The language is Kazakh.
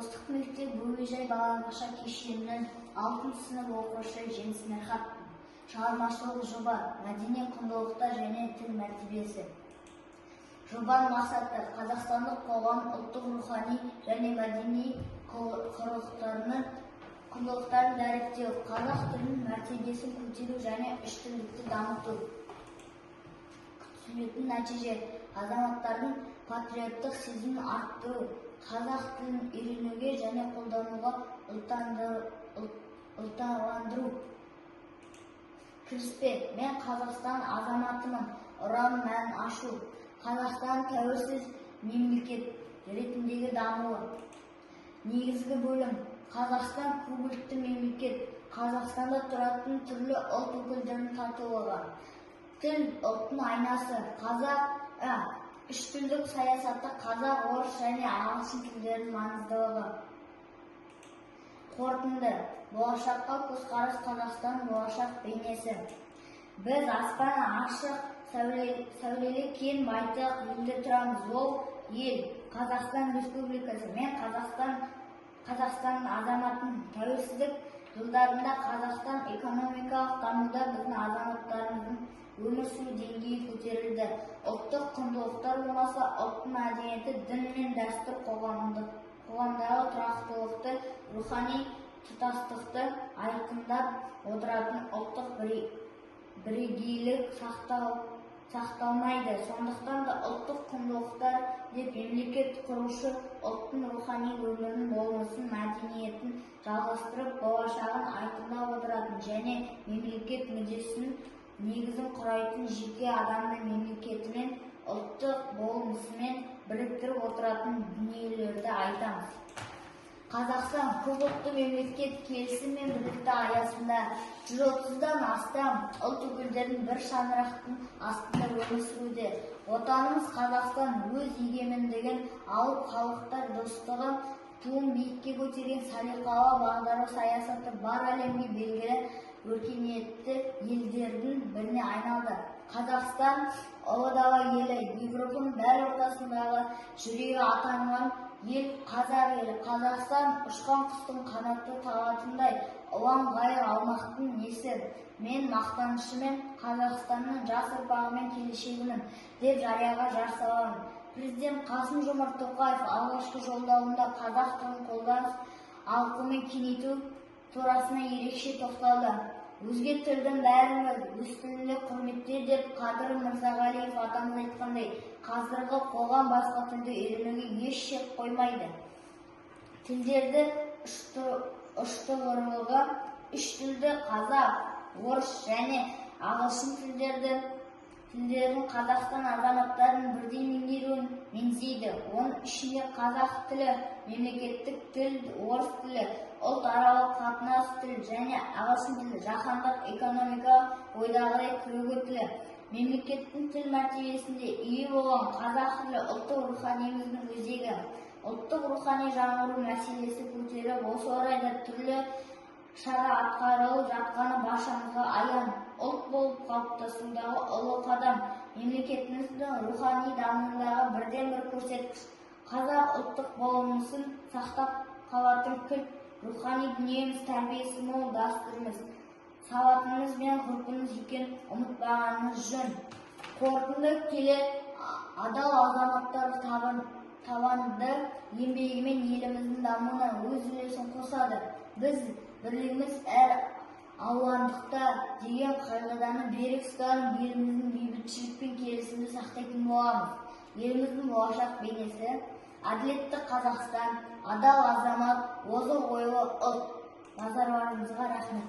Достық мектеп бөбекжай балабақша кешенінің 6 сынып оқушы Жеңіс Мерхаттың шығармашылық жоба мәдени құндылықтар және тіл мәртебесі. Жобаның мақсаты қазақстандық қоғам ұлттық рухани және мәдени құндылықтарын дәріптеу, қазақ тілінің мәртебесін көтеру және үштілдікті дамыту. Күтілетін нәтиже азаматтардың патриоттық сезімін арттыру, қазақ тілін үйренуге және қолдануға ынталандыру. Кіріспе: мен Қазақстан азаматымын ұранының мәнін ашу. Қазақстан тәуелсіз мемлекет ретіндегі дамуы. Негізгі бөлім: Қазақстан көпұлтты мемлекет. Қазақстанда тұратын түрлі ұлт өкілдерінің татулығы. Тіл ұлттың айнасы. Үштілдік саясаты қазақ, орыс және ағылшын тілдерінің маңыздылығы. Қорытынды: болашаққа көзқарас, Қазақстан болашақ бейнесі. Біз аспаны ашық, сәулелі, кең, байтақ елде тұрамыз. Ол ел Қазақстан Республикасы. Мен Қазақстанның азаматымын. Тәуелсіздік жылдарында Қазақстан экономикалық дамуда біздің азаматтарымыздың өмір сүру деңгейі көтерілді. Ұлттық құндылықтар болмаса, ұлттың мәдениеті, дін мен дәстүр қоғамдағы тұрақтылықты, рухани тұтастықты айқындап отыратын ұлттық бірегейлік сақталмайды. Сондықтан да ұлттық құндылықтар деп мемлекет құрушы ұлттың рухани өмірін, болмысын, мәдениетін жалғастырып, болашағын айқындап отыратын және мемлекет мүддесінің негізін құрайтын жеке адамды мемлекетімен, ұлттық болмысымен біріктіріп отыратын дүниелерді айтамыз. Қазақстан көпұлтты мемлекет келісім мен бірлікті аясында 130-дан астам ұлт өкілдерінің бір шаңырақтың астында өмір сүруде. Отанымыз Қазақстан өз егемендігін алып, халықтар достығы туын биікке көтерген салиқалы бағдарлы саясаты бар әлемге белгілі өркениетті елдердің біріне айналды. Қазақстан ұлы дала елі, Европаның дәл ортасындағы жүрегі атанған ел, қазақ елі. Қазақстан ұшқан құстың қанатты талатындай ұлан-ғайыр аумақтың несі. Мен мақтанышымен Қазақстанның жас ұрпағымен келешегімін деп жарияға жар саламын. Президент Қасым-Жомарт Тоқаев алғашқы жолдауында қазақ тілін қолданыс ауқымын кеңейту турасына ерекше тоқталды. Өзге тілдің бәрін өз тілінде құрметте деп Қадыр Мырзағалиев атамыз айтқандай, қазіргі қоғам басқа тілді үйренуге еш шек қоймайды. Тілдерді ұштылығы, үш тілді қазақ, орыс және ағылшын тілдердің Қазақстан азаматтарының бірдей меңгеруін меңзейді. Оның ішінде қазақ тілі, мемлекеттік тіл, орыс тілі, ұлтаралық қатынас тілі және ағылшын тілі, жаһандық экономика ойдағыдай күрегі тілі. Мемлекеттің тіл мәртебесінде ие болған қазақ тілі ұлттық руханиымыздың өзегі. Ұлттық рухани жаңғыру мәселесі көтеріліп, осы орайда түрлі шара атқарылып жатқаны баршамызға аян. Ұлт болып қалыптасудағы ұлы қадам, мемлекетіміздің рухани дамуындағы бірден-бір көрсеткіш. Қазақ ұлттық болмысын сақтап қалатын кілт, рухани дүниеміз, тәрбиесі мол дәстүріміз, сауатымыз бен ғұрпымыз екенін ұмытпағанымыз жөн. Қорытынды келе адал азаматтар табанды еңбегімен еліміздің дамуына өз үлесін қосады. Біз бірлігіміз әр алуандықта деген қағиданы берік ұстанып, еліміздің бейбітшілік пен келісімді сақтайтын боламыз. Еліміздің болашақ бейнесі әділетті Қазақстан, адал азамат, озық ойлы ұлт. Назарларыңызға рахмет.